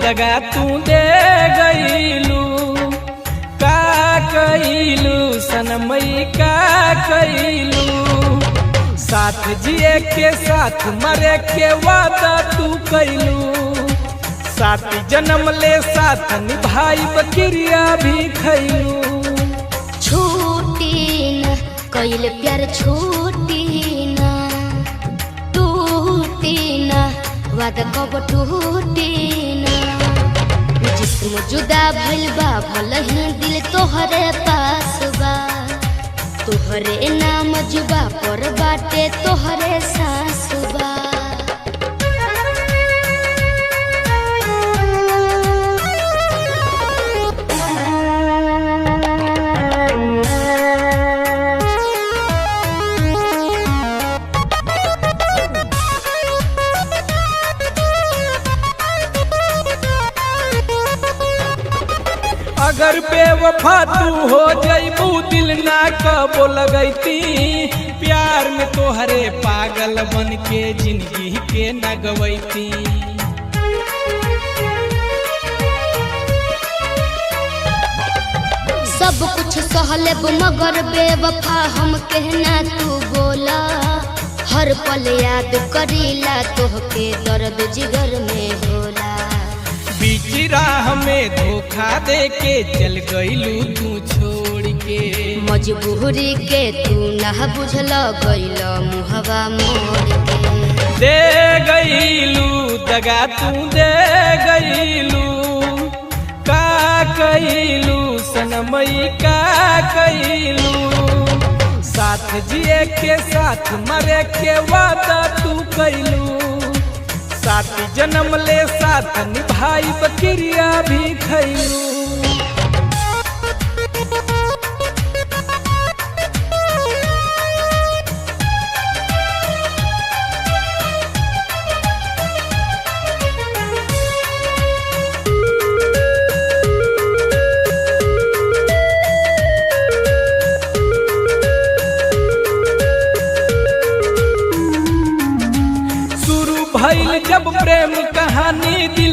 दगा तू दे गईलू, का कईलू सनमई का कईलू। साथ जिए के साथ मरे के वादा तू कईलू, साथ जन्म ले साथ निभाई बकरिया भी खैलू। छूटी न कइल प्यार छूटी न, टूटी न वादा कब टूटी न। जिस्म जुदा भइल बा भले ही दिल तोहरे पास बा, तोहरे नाम जुबा पर बाटे तोहरे सास बा। अगर बेवफा तू हो जइबू दिल ना कबो लगैती, प्यार में तोहरे पागल बन के जिंदगी के न गवैती। सब कुछ सहलेब मगर बेवफा हम कहना तू बोला। हर पल याद करीला तोहके दर्द जिगर में होला। बीच राह में धोखा दे के चल गईलू तू छोड़ के, मजबूरी के तू ना बुझल गइल मुहवा मोड़ के। दे गईलू दगा तू दे गईलू, का कईलू सनमई का कईलू। साथ जिए के साथ मरे के वादा तू कईलू, साथ जन्म ले साथ निभाई बकरिया भी खैलू। शुरू भइल जब प्रेम कहानी दिल